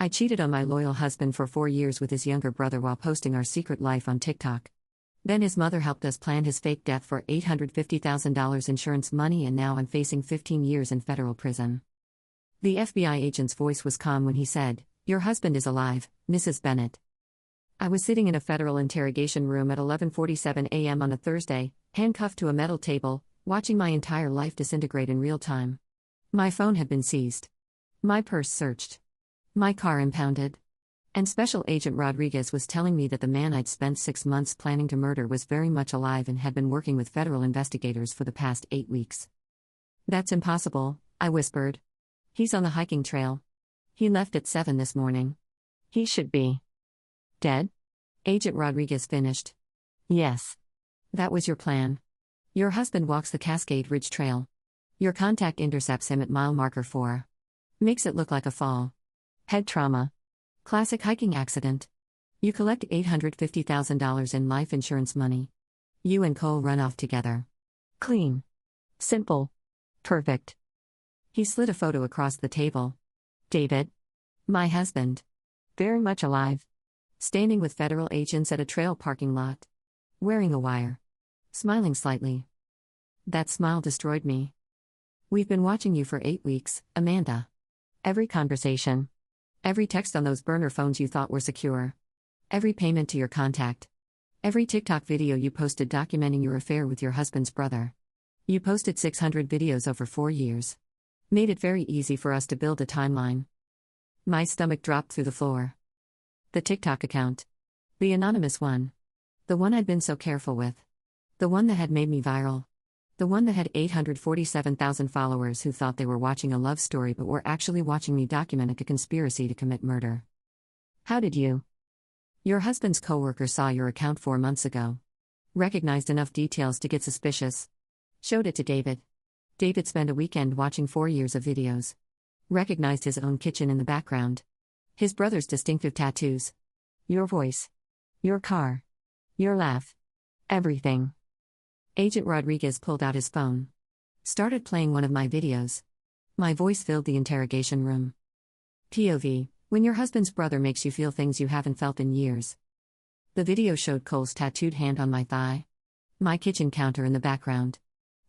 I cheated on my loyal husband for 4 years with his younger brother while posting our secret life on TikTok. Then his mother helped us plan his fake death for $850,000 insurance money, and now I'm facing 15 years in federal prison. The FBI agent's voice was calm when he said, "Your husband is alive, Mrs. Bennett." I was sitting in a federal interrogation room at 11:47 a.m. on a Thursday, handcuffed to a metal table, watching my entire life disintegrate in real time. My phone had been seized. My purse searched. My car impounded. And Special Agent Rodriguez was telling me that the man I'd spent 6 months planning to murder was very much alive and had been working with federal investigators for the past 8 weeks. "That's impossible," I whispered. "He's on the hiking trail. He left at 7 this morning. He should be dead?" Agent Rodriguez finished. "Yes. That was your plan. Your husband walks the Cascade Ridge Trail. Your contact intercepts him at mile marker 4. Makes it look like a fall. Head trauma. Classic hiking accident. You collect $850,000 in life insurance money. You and Cole run off together. Clean. Simple. Perfect." He slid a photo across the table. "David. My husband. Very much alive. Standing with federal agents at a trail parking lot. Wearing a wire. Smiling slightly." That smile destroyed me. "We've been watching you for 8 weeks, Amanda. Every conversation. Every text on those burner phones you thought were secure. Every payment to your contact. Every TikTok video you posted documenting your affair with your husband's brother. You posted 600 videos over 4 years. Made it very easy for us to build a timeline." My stomach dropped through the floor. The TikTok account. The anonymous one. The one I'd been so careful with. The one that had made me viral. The one that had 847,000 followers who thought they were watching a love story but were actually watching me document a conspiracy to commit murder. "How did you?" "Your husband's coworker saw your account 4 months ago. Recognized enough details to get suspicious. Showed it to David. David spent a weekend watching 4 years of videos. Recognized his own kitchen in the background. His brother's distinctive tattoos. Your voice. Your car. Your laugh. Everything." Agent Rodriguez pulled out his phone. Started playing one of my videos. My voice filled the interrogation room. "POV, when your husband's brother makes you feel things you haven't felt in years." The video showed Cole's tattooed hand on my thigh. My kitchen counter in the background.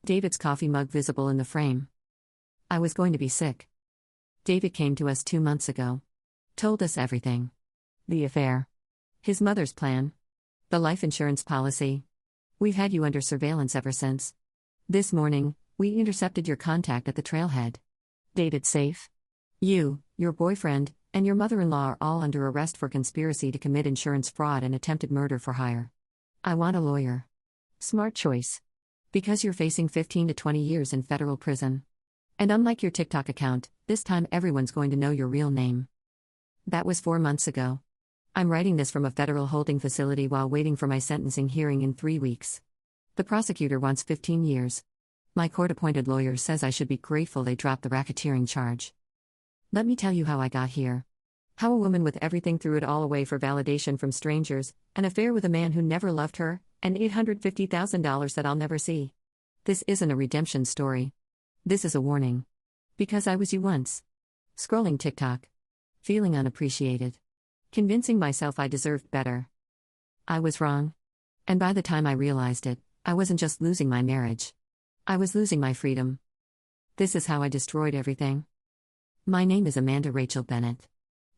David's coffee mug visible in the frame. I was going to be sick. David came to us 2 months ago. Told us everything. The affair. His mother's plan. The life insurance policy. We've had you under surveillance ever since. This morning, we intercepted your contact at the trailhead. David's safe. You, your boyfriend, and your mother-in-law are all under arrest for conspiracy to commit insurance fraud and attempted murder for hire. I want a lawyer. Smart choice. Because you're facing 15 to 20 years in federal prison. And unlike your TikTok account, this time everyone's going to know your real name." That was 4 months ago. I'm writing this from a federal holding facility while waiting for my sentencing hearing in 3 weeks. The prosecutor wants 15 years. My court-appointed lawyer says I should be grateful they dropped the racketeering charge. Let me tell you how I got here. How a woman with everything threw it all away for validation from strangers, an affair with a man who never loved her, and $850,000 that I'll never see. This isn't a redemption story. This is a warning. Because I was you once. Scrolling TikTok. Feeling unappreciated. Convincing myself I deserved better. I was wrong. And by the time I realized it, I wasn't just losing my marriage. I was losing my freedom. This is how I destroyed everything. My name is Amanda Rachel Bennett.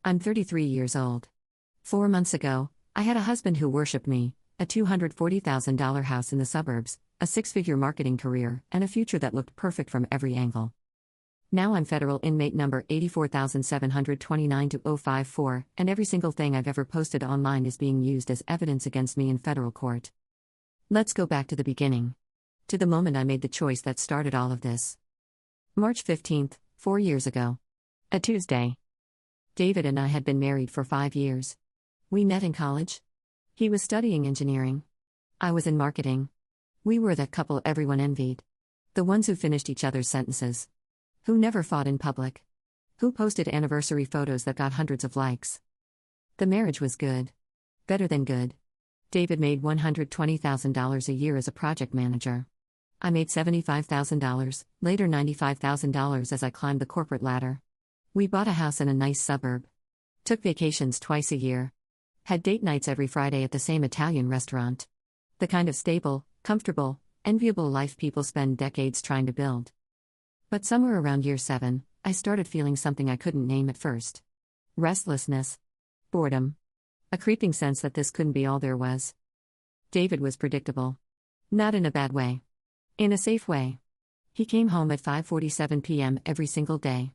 I'm 33 years old. 4 months ago, I had a husband who worshipped me, a $240,000 house in the suburbs, a 6-figure marketing career, and a future that looked perfect from every angle. Now I'm federal inmate number 84,729-054, and every single thing I've ever posted online is being used as evidence against me in federal court. Let's go back to the beginning. To the moment I made the choice that started all of this. March 15th, 4 years ago. A Tuesday. David and I had been married for 5 years. We met in college. He was studying engineering. I was in marketing. We were that couple everyone envied. The ones who finished each other's sentences. Who never fought in public. Who posted anniversary photos that got hundreds of likes. The marriage was good. Better than good. David made $120,000 a year as a project manager. I made $75,000, later $95,000 as I climbed the corporate ladder. We bought a house in a nice suburb. Took vacations twice a year. Had date nights every Friday at the same Italian restaurant. The kind of stable, comfortable, enviable life people spend decades trying to build. But somewhere around year 7, I started feeling something I couldn't name at first. Restlessness. Boredom. A creeping sense that this couldn't be all there was. David was predictable. Not in a bad way. In a safe way. He came home at 5:47 p.m. every single day.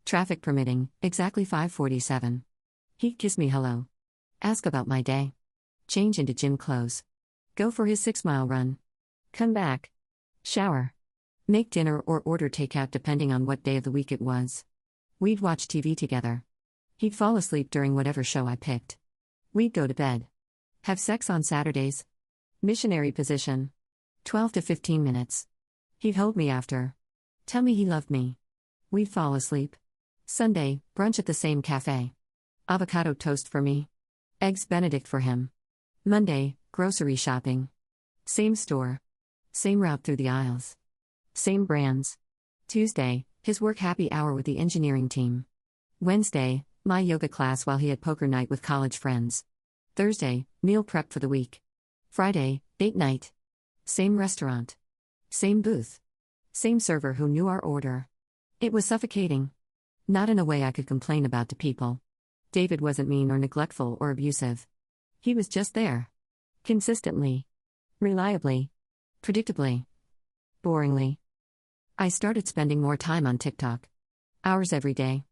Traffic permitting, exactly 5:47. He'd kiss me hello. Ask about my day. Change into gym clothes. Go for his 6-mile run. Come back. Shower. Make dinner or order takeout depending on what day of the week it was. We'd watch TV together. He'd fall asleep during whatever show I picked. We'd go to bed. Have sex on Saturdays. Missionary position. 12 to 15 minutes. He'd hold me after. Tell me he loved me. We'd fall asleep. Sunday, brunch at the same cafe. Avocado toast for me. Eggs Benedict for him. Monday, grocery shopping. Same store. Same route through the aisles. Same brands. Tuesday, his work happy hour with the engineering team. Wednesday, my yoga class while he had poker night with college friends. Thursday, meal prep for the week. Friday, date night. Same restaurant. Same booth. Same server who knew our order. It was suffocating. Not in a way I could complain about to people. David wasn't mean or neglectful or abusive. He was just there. Consistently. Reliably. Predictably. Boringly. I started spending more time on TikTok. Hours every day.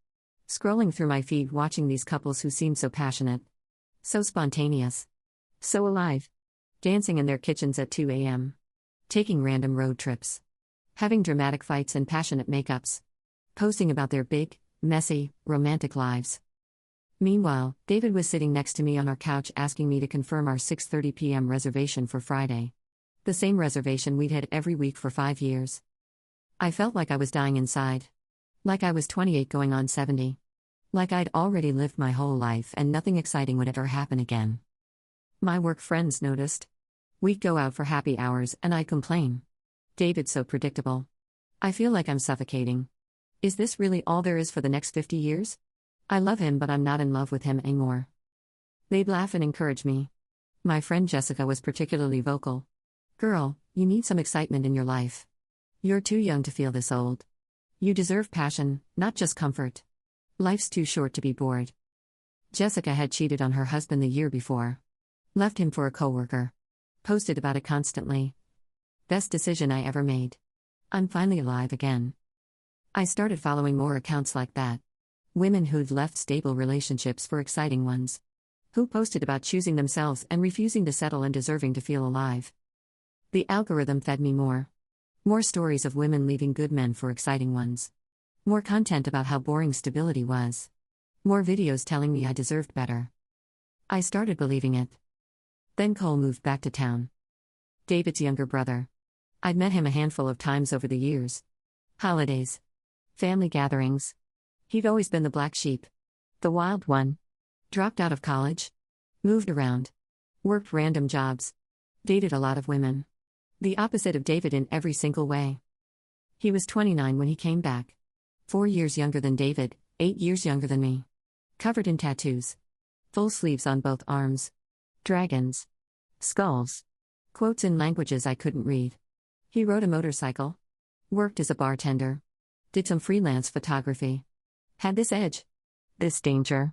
Scrolling through my feed watching these couples who seemed so passionate. So spontaneous. So alive. Dancing in their kitchens at 2 a.m. Taking random road trips. Having dramatic fights and passionate makeups. Posting about their big, messy, romantic lives. Meanwhile, David was sitting next to me on our couch asking me to confirm our 6:30 p.m. reservation for Friday. The same reservation we'd had every week for 5 years. I felt like I was dying inside. Like I was 28 going on 70. Like I'd already lived my whole life and nothing exciting would ever happen again. My work friends noticed. We'd go out for happy hours and I'd complain. David's so predictable. I feel like I'm suffocating. Is this really all there is for the next 50 years? I love him but I'm not in love with him anymore. They'd laugh and encourage me. My friend Jessica was particularly vocal. Girl, you need some excitement in your life. You're too young to feel this old. You deserve passion, not just comfort. Life's too short to be bored. Jessica had cheated on her husband the year before. Left him for a coworker. Posted about it constantly. Best decision I ever made. I'm finally alive again. I started following more accounts like that. Women who'd left stable relationships for exciting ones. Who posted about choosing themselves and refusing to settle and deserving to feel alive. The algorithm fed me more. More stories of women leaving good men for exciting ones. More content about how boring stability was. More videos telling me I deserved better. I started believing it. Then Cole moved back to town. David's younger brother. I'd met him a handful of times over the years. Holidays. Family gatherings. He'd always been the black sheep. The wild one. Dropped out of college. Moved around. Worked random jobs. Dated a lot of women. The opposite of David in every single way. He was 29 when he came back. 4 years younger than David, 8 years younger than me. Covered in tattoos. Full sleeves on both arms. Dragons. Skulls. Quotes in languages I couldn't read. He rode a motorcycle. Worked as a bartender. Did some freelance photography. Had this edge. This danger.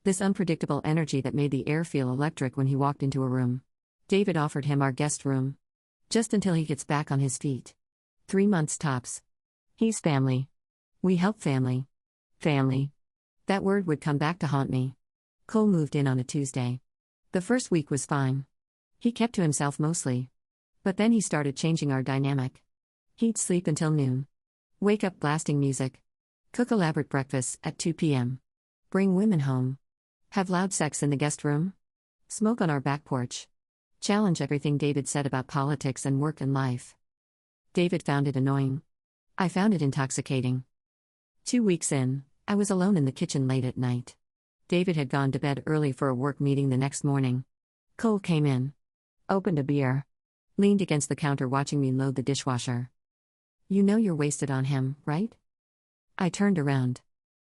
This unpredictable energy that made the air feel electric when he walked into a room. David offered him our guest room. Just until he gets back on his feet. 3 months tops. He's family. We help family. Family. That word would come back to haunt me. Cole moved in on a Tuesday. The first week was fine. He kept to himself mostly. But then he started changing our dynamic. He'd sleep until noon. Wake up blasting music. Cook elaborate breakfasts at 2 p.m. Bring women home. Have loud sex in the guest room. Smoke on our back porch. Challenge everything David said about politics and work and life. David found it annoying. I found it intoxicating. 2 weeks in, I was alone in the kitchen late at night. David had gone to bed early for a work meeting the next morning. Cole came in. Opened a beer. Leaned against the counter watching me load the dishwasher. You know you're wasted on him, right? I turned around.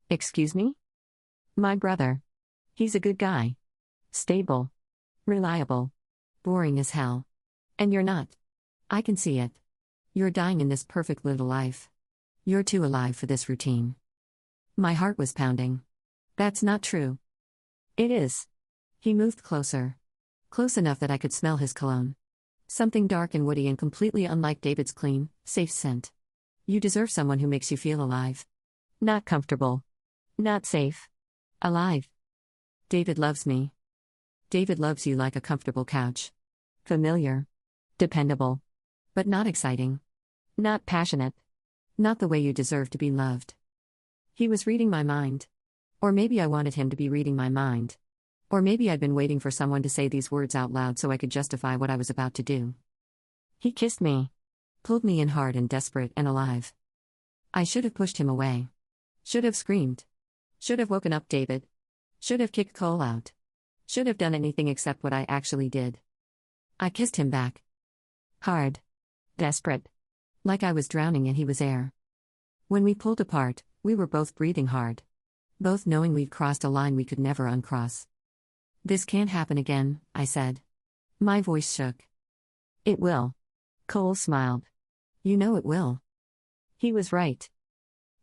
Excuse me? My brother. He's a good guy. Stable. Reliable. Boring as hell. And you're not. I can see it. You're dying in this perfect little life. You're too alive for this routine. My heart was pounding. That's not true. It is. He moved closer. Close enough that I could smell his cologne. Something dark and woody and completely unlike David's clean, safe scent. You deserve someone who makes you feel alive. Not comfortable. Not safe. Alive. David loves me. David loves you like a comfortable couch. Familiar. Dependable. But not exciting. Not passionate. Not the way you deserve to be loved. He was reading my mind. Or maybe I wanted him to be reading my mind. Or maybe I'd been waiting for someone to say these words out loud so I could justify what I was about to do. He kissed me. Pulled me in hard and desperate and alive. I should have pushed him away. Should have screamed. Should have woken up David. Should have kicked Cole out. Should have done anything except what I actually did. I kissed him back. Hard. Desperate. Like I was drowning and he was air. When we pulled apart, we were both breathing hard. Both knowing we'd crossed a line we could never uncross. This can't happen again, I said. My voice shook. It will. Cole smiled. You know it will. He was right.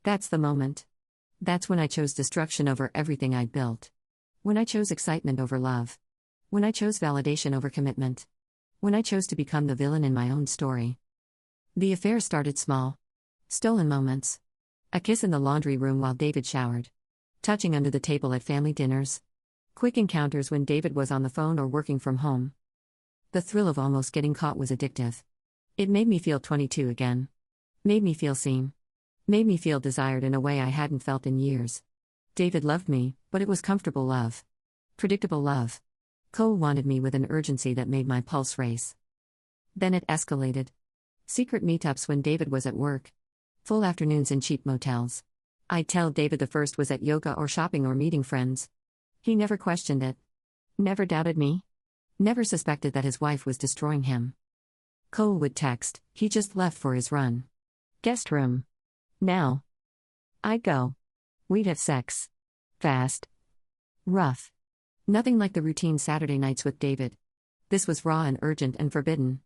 That's the moment. That's when I chose destruction over everything I'd built. When I chose excitement over love. When I chose validation over commitment. When I chose to become the villain in my own story. The affair started small. Stolen moments. A kiss in the laundry room while David showered. Touching under the table at family dinners. Quick encounters when David was on the phone or working from home. The thrill of almost getting caught was addictive. It made me feel 22 again. Made me feel seen. Made me feel desired in a way I hadn't felt in years. David loved me, but it was comfortable love. Predictable love. Cole wanted me with an urgency that made my pulse race. Then it escalated. Secret meetups when David was at work. Full afternoons in cheap motels. I'd tell David the first was at yoga or shopping or meeting friends. He never questioned it. Never doubted me. Never suspected that his wife was destroying him. Cole would text, he just left for his run. Guest room. Now. I'd go. We'd have sex. Fast. Rough. Nothing like the routine Saturday nights with David. This was raw and urgent and forbidden.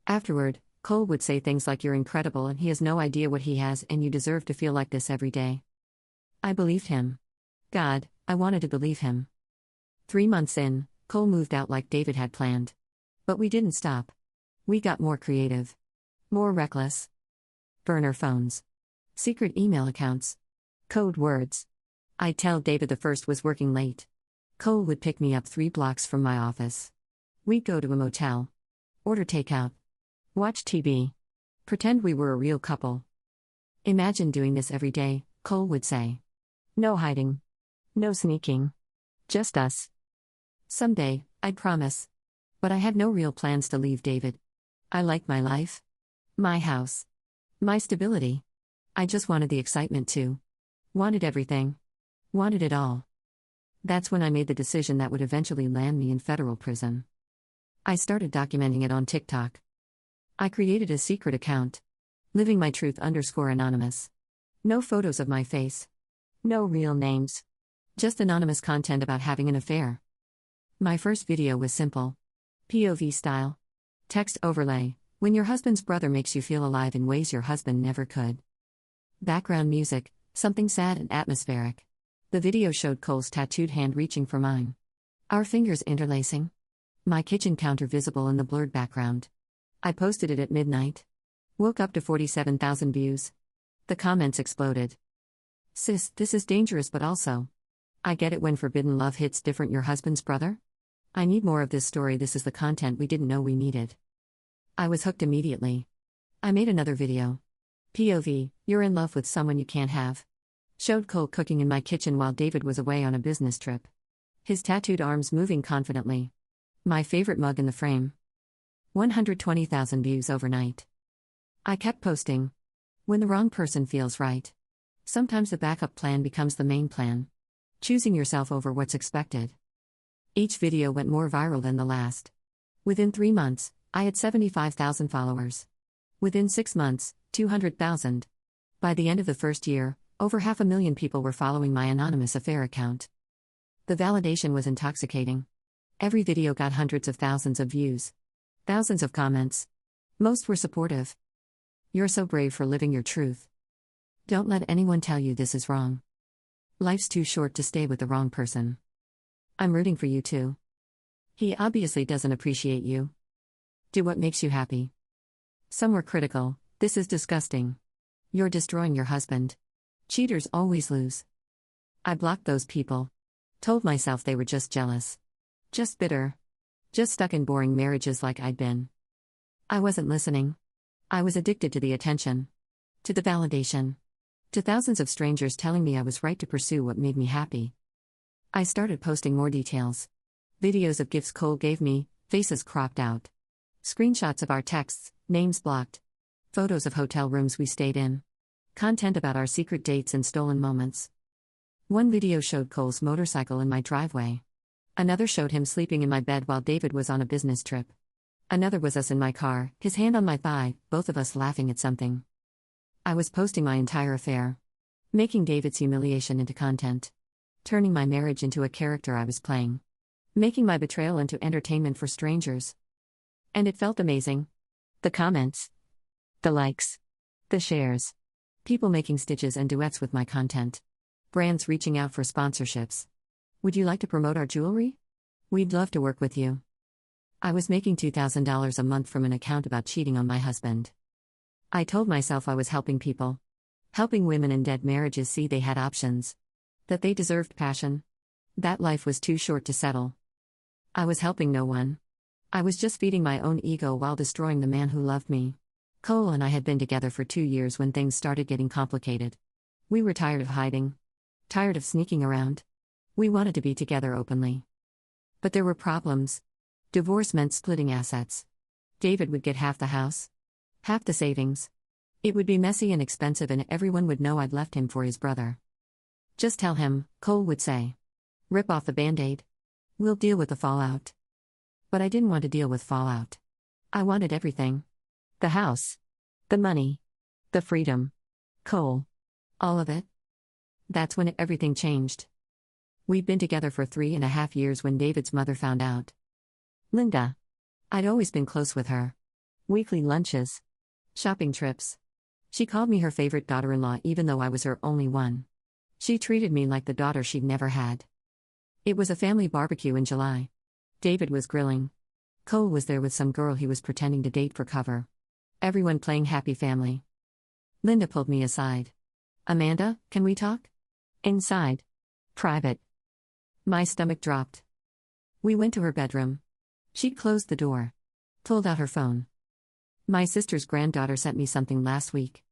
Afterward, Cole would say things like you're incredible and he has no idea what he has and you deserve to feel like this every day. I believed him. God, I wanted to believe him. 3 months in, Cole moved out like David had planned. But we didn't stop. We got more creative. More reckless. Burner phones. Secret email accounts. Code words. I'd tell David the first was working late. Cole would pick me up 3 blocks from my office. We'd go to a motel. Order takeout. Watch TV. Pretend we were a real couple. Imagine doing this every day, Cole would say. No hiding. No sneaking. Just us. Someday, I'd promise. But I had no real plans to leave David. I liked my life. My house. My stability. I just wanted the excitement too. Wanted everything. Wanted it all. That's when I made the decision that would eventually land me in federal prison. I started documenting it on TikTok. I created a secret account. Living my truth _anonymous. No photos of my face. No real names. Just anonymous content about having an affair. My first video was simple. POV style. Text overlay. When your husband's brother makes you feel alive in ways your husband never could. Background music, something sad and atmospheric. The video showed Cole's tattooed hand reaching for mine. Our fingers interlacing. My kitchen counter visible in the blurred background. I posted it at midnight. Woke up to 47,000 views. The comments exploded. Sis, this is dangerous but also. I get it when forbidden love hits different your husband's brother? I need more of this story, this is the content we didn't know we needed. I was hooked immediately. I made another video. POV, you're in love with someone you can't have. Showed Cole cooking in my kitchen while David was away on a business trip. His tattooed arms moving confidently. My favorite mug in the frame. 120,000 views overnight. I kept posting. When the wrong person feels right. Sometimes the backup plan becomes the main plan. Choosing yourself over what's expected. Each video went more viral than the last. Within 3 months, I had 75,000 followers. Within 6 months, 200,000. By the end of the first year, over 500,000 people were following my anonymous affair account. The validation was intoxicating. Every video got hundreds of thousands of views. Thousands of comments. Most were supportive. You're so brave for living your truth. Don't let anyone tell you this is wrong. Life's too short to stay with the wrong person. I'm rooting for you too. He obviously doesn't appreciate you. Do what makes you happy. Some were critical. This is disgusting. You're destroying your husband. Cheaters always lose. I blocked those people. Told myself they were just jealous. Just bitter. Just stuck in boring marriages like I'd been. I wasn't listening. I was addicted to the attention. To the validation. To thousands of strangers telling me I was right to pursue what made me happy. I started posting more details. Videos of gifts Cole gave me, faces cropped out. Screenshots of our texts, names blocked. Photos of hotel rooms we stayed in. Content about our secret dates and stolen moments. One video showed Cole's motorcycle in my driveway. Another showed him sleeping in my bed while David was on a business trip. Another was us in my car, his hand on my thigh, both of us laughing at something. I was posting my entire affair. Making David's humiliation into content. Turning my marriage into a character I was playing. Making my betrayal into entertainment for strangers. And it felt amazing. The comments. The likes. The shares. People making stitches and duets with my content. Brands reaching out for sponsorships. Would you like to promote our jewelry? We'd love to work with you. I was making $2,000 a month from an account about cheating on my husband. I told myself I was helping people. Helping women in dead marriages see they had options. That they deserved passion. That life was too short to settle. I was helping no one. I was just feeding my own ego while destroying the man who loved me. Cole and I had been together for 2 years when things started getting complicated. We were tired of hiding. Tired of sneaking around. We wanted to be together openly. But there were problems. Divorce meant splitting assets. David would get half the house. Half the savings. It would be messy and expensive, and everyone would know I'd left him for his brother. Just tell him, Cole would say. Rip off the band-aid. We'll deal with the fallout. But I didn't want to deal with fallout. I wanted everything. The house. The money. The freedom. Cole. All of it. That's when everything changed. We'd been together for 3.5 years when David's mother found out. Linda. I'd always been close with her. Weekly lunches. Shopping trips. She called me her favorite daughter-in-law even though I was her only one. She treated me like the daughter she'd never had. It was a family barbecue in July. David was grilling. Cole was there with some girl he was pretending to date for cover. Everyone playing happy family. Linda pulled me aside. Amanda, can we talk? Inside. Private. My stomach dropped. We went to her bedroom. She closed the door. Pulled out her phone. My sister's granddaughter sent me something last week.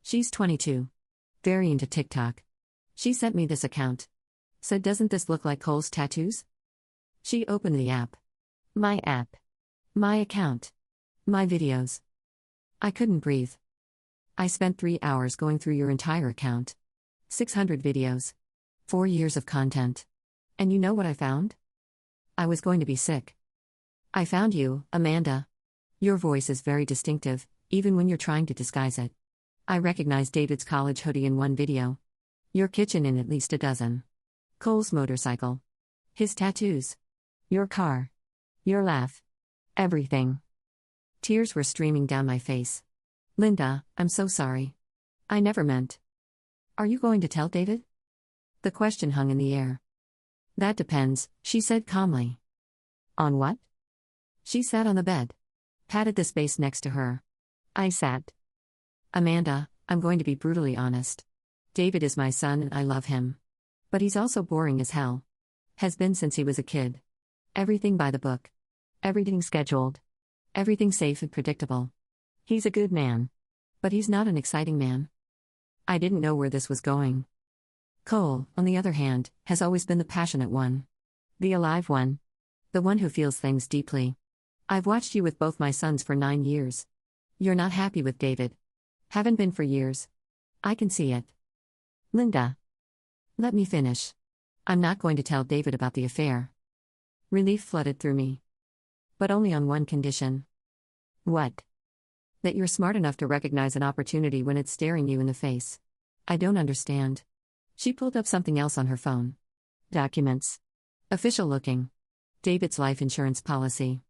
She's 22. Very into TikTok. She sent me this account. Said, doesn't this look like Cole's tattoos? She opened the app. My app. My account. My videos. I couldn't breathe. I spent 3 hours going through your entire account. 600 videos. 4 years of content. And you know what I found? I was going to be sick. I found you, Amanda. Your voice is very distinctive, even when you're trying to disguise it. I recognize David's college hoodie in one video. Your kitchen in at least a dozen. Cole's motorcycle. His tattoos. Your car. Your laugh. Everything. Tears were streaming down my face. Linda, I'm so sorry. I never meant. Are you going to tell David? The question hung in the air. That depends, she said calmly. On what? She sat on the bed. Patted the space next to her. I sat. Amanda, I'm going to be brutally honest. David is my son and I love him. But he's also boring as hell. Has been since he was a kid. Everything by the book. Everything scheduled. Everything safe and predictable. He's a good man. But he's not an exciting man. I didn't know where this was going. Cole, on the other hand, has always been the passionate one. The alive one. The one who feels things deeply. I've watched you with both my sons for 9 years. You're not happy with David. Haven't been for years. I can see it. Linda. Let me finish. I'm not going to tell David about the affair. Relief flooded through me. But only on one condition. What? That you're smart enough to recognize an opportunity when it's staring you in the face. I don't understand. She pulled up something else on her phone. Documents. Official looking. David's life insurance policy.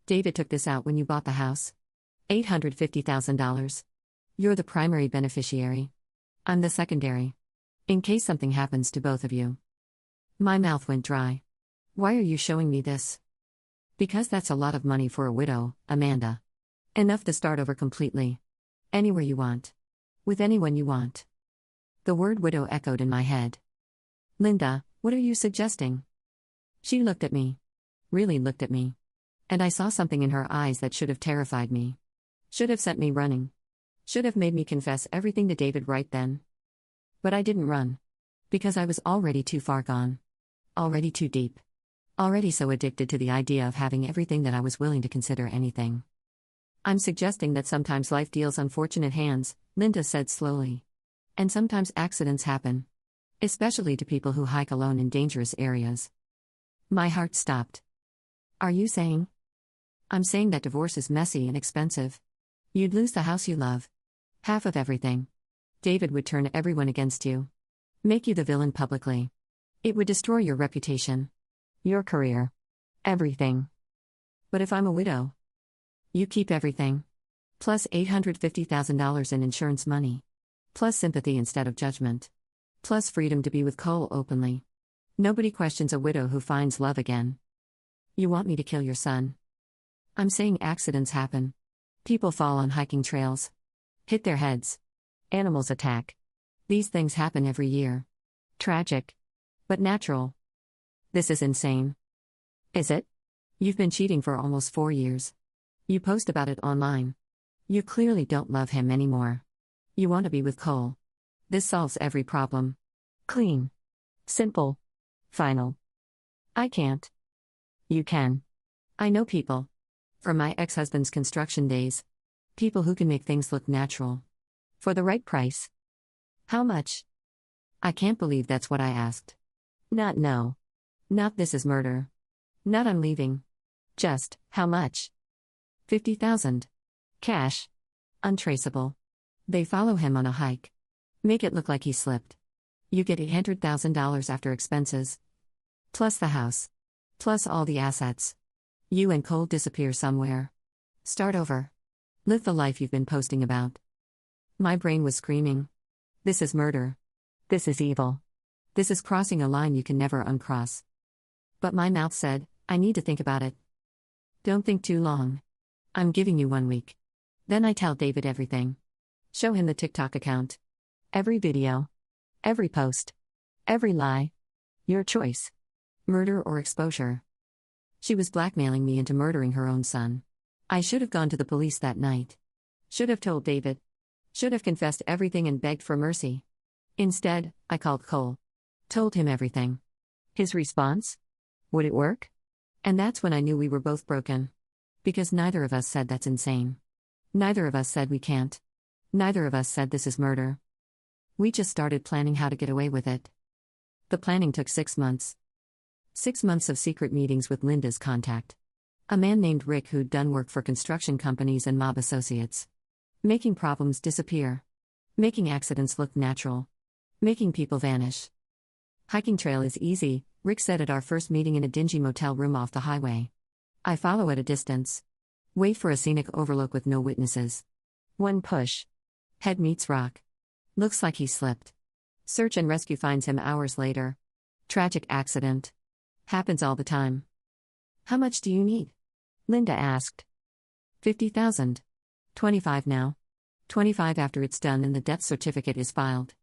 David took this out when you bought the house. $850,000. You're the primary beneficiary. I'm the secondary. In case something happens to both of you. My mouth went dry. Why are you showing me this? Because that's a lot of money for a widow, Amanda. Enough to start over completely. Anywhere you want. With anyone you want. The word widow echoed in my head. Linda, what are you suggesting? She looked at me. Really looked at me. And I saw something in her eyes that should have terrified me. Should have sent me running. Should have made me confess everything to David right then. But I didn't run. Because I was already too far gone. Already too deep. Already so addicted to the idea of having everything that I was willing to consider anything. I'm suggesting that sometimes life deals unfortunate hands, Linda said slowly. And sometimes accidents happen. Especially to people who hike alone in dangerous areas. My heart stopped. Are you saying? I'm saying that divorce is messy and expensive. You'd lose the house you love. Half of everything. David would turn everyone against you. Make you the villain publicly. It would destroy your reputation. Your career. Everything. But if I'm a widow? You keep everything. Plus $850,000 in insurance money. Plus sympathy instead of judgment. Plus freedom to be with Cole openly. Nobody questions a widow who finds love again. You want me to kill your son? I'm saying accidents happen. People fall on hiking trails. Hit their heads. Animals attack. These things happen every year. Tragic. But natural. This is insane. Is it? You've been cheating for almost 4 years. You post about it online. You clearly don't love him anymore. You want to be with Cole. This solves every problem. Clean. Simple. Final. I can't. You can. I know people. From my ex-husband's construction days. People who can make things look natural. For the right price. How much? I can't believe that's what I asked. Not no. Not this is murder. Not I'm leaving. Just, how much? 50,000. Cash. Untraceable. They follow him on a hike. Make it look like he slipped. You get $800,000 after expenses. Plus the house. Plus all the assets. You and Cole disappear somewhere. Start over. Live the life you've been posting about. My brain was screaming. This is murder. This is evil. This is crossing a line you can never uncross. But my mouth said, I need to think about it. Don't think too long. I'm giving you 1 week. Then I tell David everything. Show him the TikTok account. Every video. Every post. Every lie. Your choice. Murder or exposure. She was blackmailing me into murdering her own son. I should have gone to the police that night. Should have told David. Should have confessed everything and begged for mercy. Instead, I called Cole. Told him everything. His response? Would it work? And that's when I knew we were both broken. Because neither of us said that's insane. Neither of us said we can't. Neither of us said this is murder. We just started planning how to get away with it. The planning took 6 months. 6 months of secret meetings with Linda's contact. A man named Rick who'd done work for construction companies and mob associates. Making problems disappear. Making accidents look natural. Making people vanish. Hiking trail is easy, Rick said at our first meeting in a dingy motel room off the highway. I follow at a distance. Wait for a scenic overlook with no witnesses. One push. Head meets rock. Looks like he slipped. Search and rescue finds him hours later. Tragic accident. Happens all the time. How much do you need? Linda asked. 50,000. 25 now. 25 after it's done and the death certificate is filed.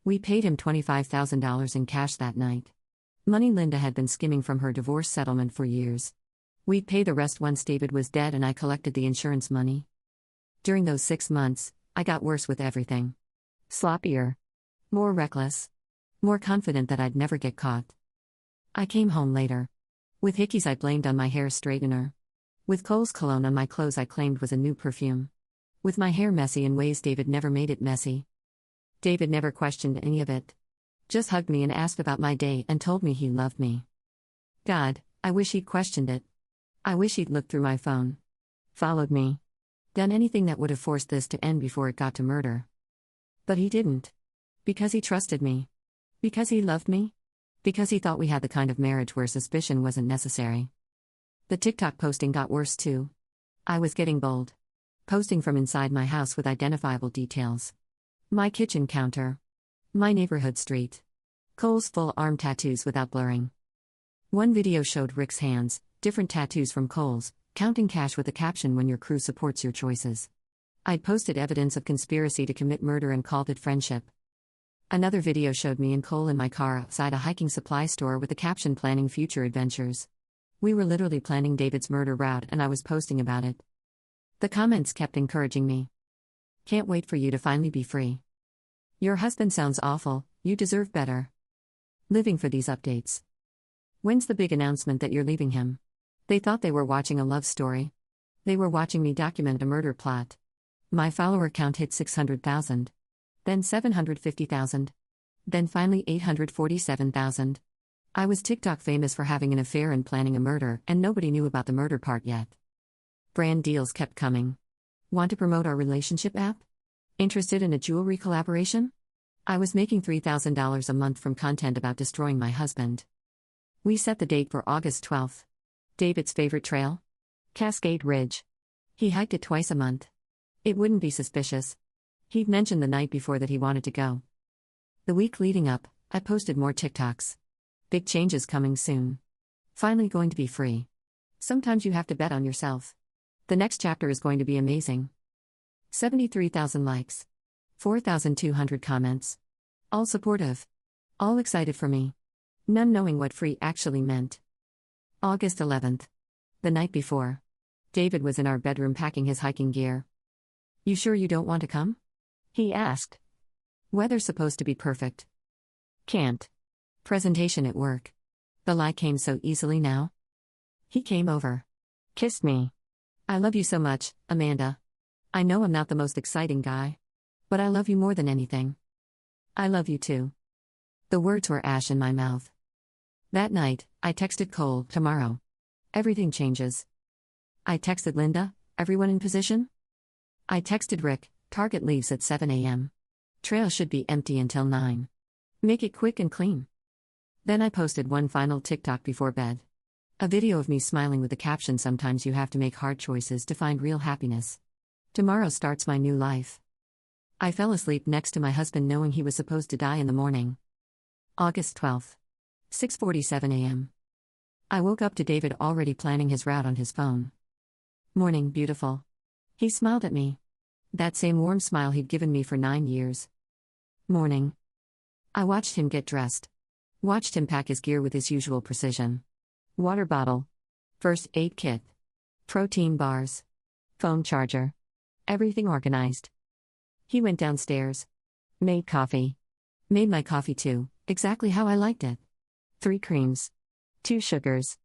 We paid him $25,000 in cash that night. Money Linda had been skimming from her divorce settlement for years. We'd pay the rest once David was dead and I collected the insurance money. During those 6 months, I got worse with everything. Sloppier. More reckless. More confident that I'd never get caught. I came home later. With hickeys I blamed on my hair straightener. With Cole's cologne on my clothes I claimed was a new perfume. With my hair messy in ways David never made it messy. David never questioned any of it. Just hugged me and asked about my day and told me he loved me. God, I wish he'd questioned it. I wish he'd looked through my phone. Followed me. Done anything that would have forced this to end before it got to murder. But he didn't. Because he trusted me. Because he loved me. Because he thought we had the kind of marriage where suspicion wasn't necessary. The TikTok posting got worse too. I was getting bold. Posting from inside my house with identifiable details. My kitchen counter. My neighborhood street. Cole's full arm tattoos without blurring. One video showed Rick's hands, different tattoos from Cole's, counting cash with a caption "When your crew supports your choices." I'd posted evidence of conspiracy to commit murder and called it friendship. Another video showed me and Cole in my car outside a hiking supply store with the caption "Planning future adventures." We were literally planning David's murder route and I was posting about it. The comments kept encouraging me. "Can't wait for you to finally be free. Your husband sounds awful, you deserve better. Living for these updates. When's the big announcement that you're leaving him?" They thought they were watching a love story. They were watching me document a murder plot. My follower count hit 600,000. Then 750,000. Then finally 847,000. I was TikTok famous for having an affair and planning a murder, and nobody knew about the murder part yet. Brand deals kept coming. "Want to promote our relationship app? Interested in a jewelry collaboration?" I was making $3,000 a month from content about destroying my husband. We set the date for August 12th. David's favorite trail? Cascade Ridge. He hiked it twice a month. It wouldn't be suspicious. He'd mentioned the night before that he wanted to go. The week leading up, I posted more TikToks. Big changes coming soon. Finally going to be free. Sometimes you have to bet on yourself. The next chapter is going to be amazing. 73,000 likes. 4,200 comments. All supportive. All excited for me. None knowing what free actually meant. August 11th. The night before. David was in our bedroom packing his hiking gear. "You sure you don't want to come?" he asked. "Weather's supposed to be perfect." "Can't. Presentation at work." The lie came so easily now. He came over. Kissed me. "I love you so much, Amanda. I know I'm not the most exciting guy. But I love you more than anything." "I love you too." The words were ash in my mouth. That night, I texted Cole, "Tomorrow. Everything changes." I texted Linda, "Everyone in position?" I texted Rick, "Target leaves at 7 a.m. Trail should be empty until 9. Make it quick and clean." Then I posted one final TikTok before bed. A video of me smiling with the caption, "Sometimes you have to make hard choices to find real happiness. Tomorrow starts my new life." I fell asleep next to my husband knowing he was supposed to die in the morning. August 12th. 6:47 a.m. I woke up to David already planning his route on his phone. "Morning, beautiful." He smiled at me. That same warm smile he'd given me for 9 years. "Morning." I watched him get dressed. Watched him pack his gear with his usual precision. Water bottle. First aid kit. Protein bars. Phone charger. Everything organized. He went downstairs. Made coffee. Made my coffee too, exactly how I liked it. 3 creams. 2 sugars.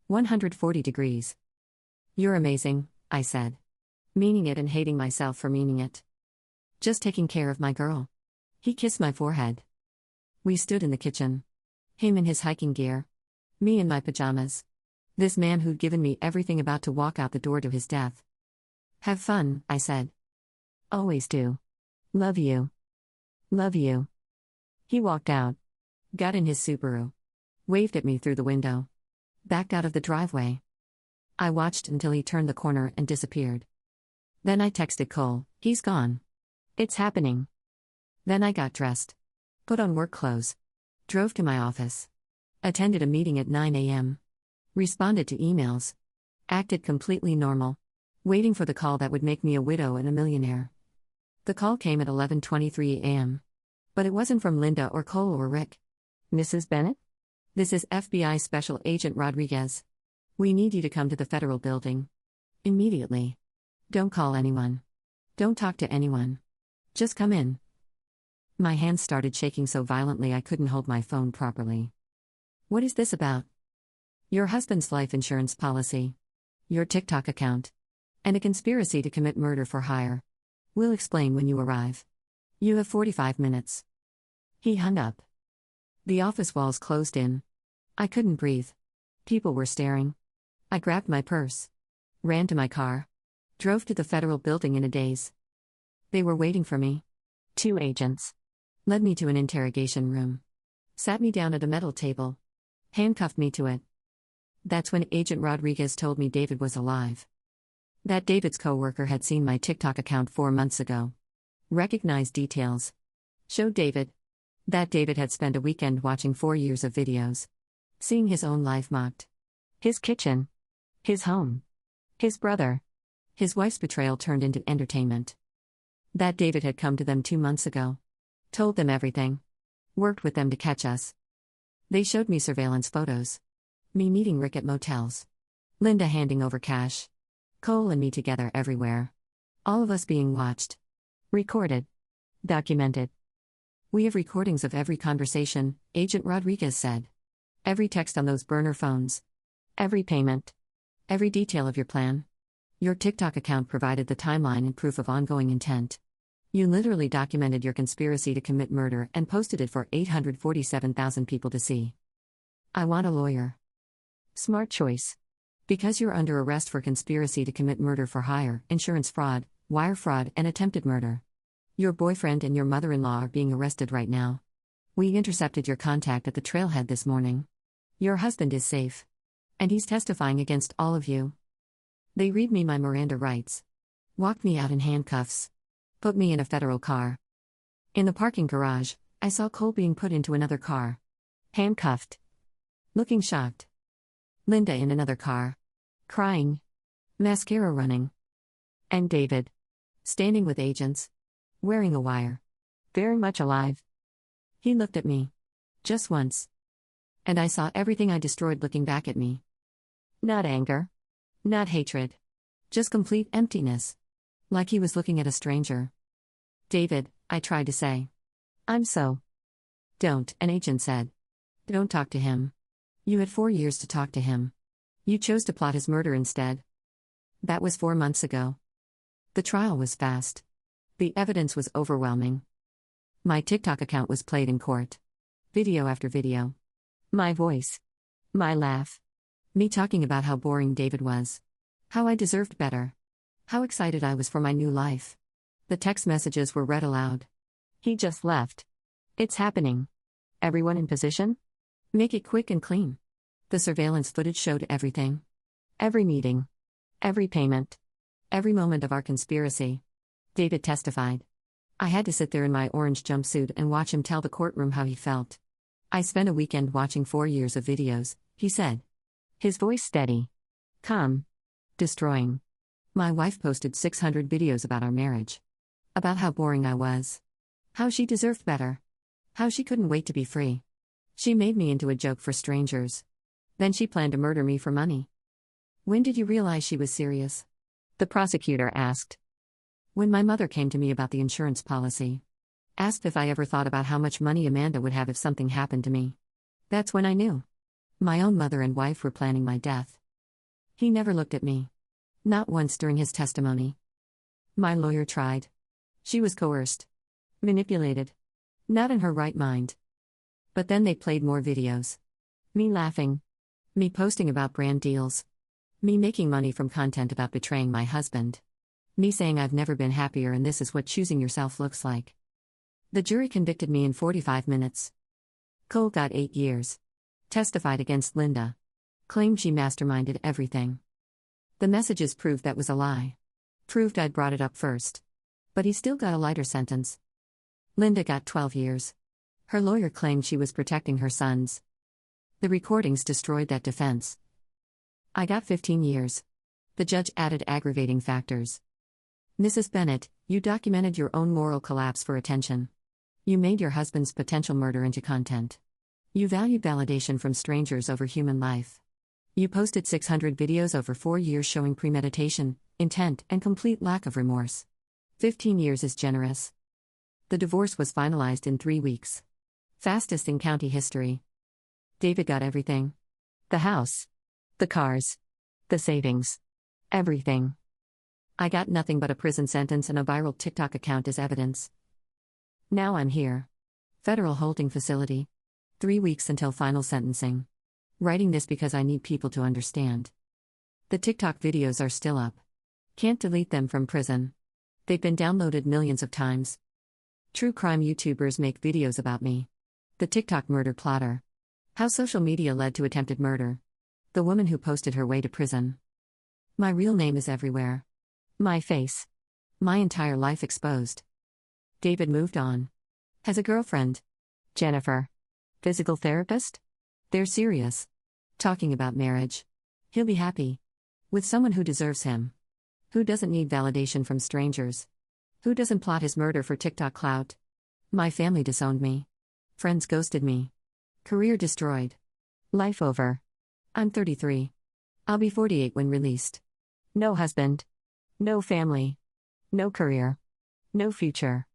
140 degrees. "You're amazing," I said. Meaning it and hating myself for meaning it. Just taking care of my girl. He kissed my forehead. We stood in the kitchen. Him in his hiking gear. Me in my pajamas. This man who'd given me everything about to walk out the door to his death. "Have fun," I said. "Always do. Love you. Love you." He walked out. Got in his Subaru. Waved at me through the window. Backed out of the driveway. I watched until he turned the corner and disappeared. Then I texted Cole, "He's gone. It's happening." Then I got dressed. Put on work clothes. Drove to my office. Attended a meeting at 9 a.m. Responded to emails. Acted completely normal. Waiting for the call that would make me a widow and a millionaire. The call came at 11:23 a.m. But it wasn't from Linda or Cole or Rick. "Mrs. Bennett? This is FBI Special Agent Rodriguez. We need you to come to the federal building. Immediately. Don't call anyone. Don't talk to anyone. Just come in." My hands started shaking so violently I couldn't hold my phone properly. "What is this about?" "Your husband's life insurance policy. Your TikTok account. And a conspiracy to commit murder for hire. We'll explain when you arrive. You have 45 minutes. He hung up. The office walls closed in. I couldn't breathe. People were staring. I grabbed my purse. Ran to my car. Drove to the federal building in a daze. They were waiting for me. 2 agents. Led me to an interrogation room. Sat me down at a metal table. Handcuffed me to it. That's when Agent Rodriguez told me David was alive. That David's co-worker had seen my TikTok account 4 months ago. Recognized details. Showed David. That David had spent a weekend watching 4 years of videos. Seeing his own life mocked. His kitchen. His home. His brother. His wife's betrayal turned into entertainment. That David had come to them 2 months ago. Told them everything. Worked with them to catch us. They showed me surveillance photos. Me meeting Rick at motels. Linda handing over cash. Cole and me together everywhere. All of us being watched. Recorded. Documented. We have recordings of every conversation, Agent Rodriguez said. Every text on those burner phones. Every payment. Every detail of your plan. Your TikTok account provided the timeline and proof of ongoing intent. You literally documented your conspiracy to commit murder and posted it for 847,000 people to see. I want a lawyer. Smart choice. Because you're under arrest for conspiracy to commit murder for hire, insurance fraud, wire fraud, and attempted murder. Your boyfriend and your mother-in-law are being arrested right now. We intercepted your contact at the trailhead this morning. Your husband is safe. And he's testifying against all of you. They read me my Miranda rights. Walked me out in handcuffs. Put me in a federal car. In the parking garage, I saw Cole being put into another car. Handcuffed. Looking shocked. Linda in another car. Crying. Mascara running. And David. Standing with agents. Wearing a wire. Very much alive. He looked at me. Just once. And I saw everything I destroyed looking back at me. Not anger. Not hatred. Just complete emptiness. Like he was looking at a stranger. David, I tried to say. I'm so. Don't, an agent said. Don't talk to him. You had 4 years to talk to him. You chose to plot his murder instead. That was 4 months ago. The trial was fast. The evidence was overwhelming. My TikTok account was played in court. Video after video. My voice. My laugh. Me talking about how boring David was. How I deserved better. How excited I was for my new life. The text messages were read aloud. He just left. It's happening. Everyone in position? Make it quick and clean. The surveillance footage showed everything. Every meeting. Every payment. Every moment of our conspiracy. David testified. I had to sit there in my orange jumpsuit and watch him tell the courtroom how he felt. I spent a weekend watching 4 years of videos, he said. His voice steady. Calm. Destroying. My wife posted 600 videos about our marriage. About how boring I was. How she deserved better. How she couldn't wait to be free. She made me into a joke for strangers. Then she planned to murder me for money. When did you realize she was serious? The prosecutor asked. When my mother came to me about the insurance policy. Asked if I ever thought about how much money Amanda would have if something happened to me. That's when I knew. My own mother and wife were planning my death. He never looked at me. Not once during his testimony. My lawyer tried. She was coerced. Manipulated. Not in her right mind. But then they played more videos. Me laughing. Me posting about brand deals. Me making money from content about betraying my husband. Me saying I've never been happier and this is what choosing yourself looks like. The jury convicted me in 45 minutes. Cole got 8 years. Testified against Linda. Claimed she masterminded everything. The messages proved that was a lie. Proved I'd brought it up first. But he still got a lighter sentence. Linda got 12 years. Her lawyer claimed she was protecting her sons. The recordings destroyed that defense. I got 15 years. The judge added aggravating factors. Mrs. Bennett, you documented your own moral collapse for attention. You made your husband's potential murder into content. You valued validation from strangers over human life. You posted 600 videos over 4 years showing premeditation, intent, and complete lack of remorse. 15 years is generous. The divorce was finalized in 3 weeks. Fastest in county history. David got everything. The house. The cars. The savings. Everything. I got nothing but a prison sentence and a viral TikTok account as evidence. Now I'm here. Federal holding facility. 3 weeks until final sentencing. Writing this because I need people to understand. The TikTok videos are still up. Can't delete them from prison. They've been downloaded millions of times. True crime YouTubers make videos about me. The TikTok murder plotter. How social media led to attempted murder. The woman who posted her way to prison. My real name is everywhere. My face. My entire life exposed. David moved on. Has a girlfriend. Jennifer. Physical therapist? They're serious. Talking about marriage. He'll be happy. With someone who deserves him. Who doesn't need validation from strangers? Who doesn't plot his murder for TikTok clout? My family disowned me. Friends ghosted me. Career destroyed. Life over. I'm 33. I'll be 48 when released. No husband. No family. No career. No future.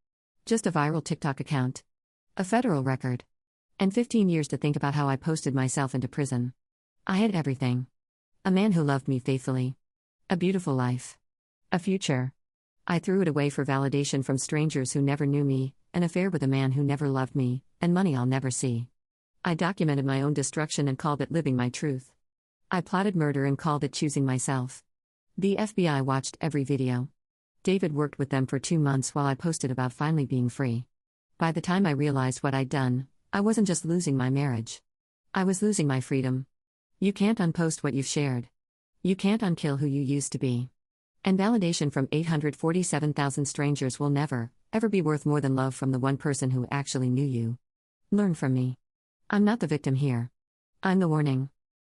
Just a viral TikTok account. A federal record. And 15 years to think about how I posted myself into prison. I had everything. A man who loved me faithfully. A beautiful life. A future. I threw it away for validation from strangers who never knew me, an affair with a man who never loved me, and money I'll never see. I documented my own destruction and called it living my truth. I plotted murder and called it choosing myself. The FBI watched every video. David worked with them for 2 months while I posted about finally being free. By the time I realized what I'd done, I wasn't just losing my marriage. I was losing my freedom. You can't unpost what you've shared. You can't unkill who you used to be. And validation from 847,000 strangers will never, ever be worth more than love from the one person who actually knew you. Learn from me. I'm not the victim here. I'm the warning.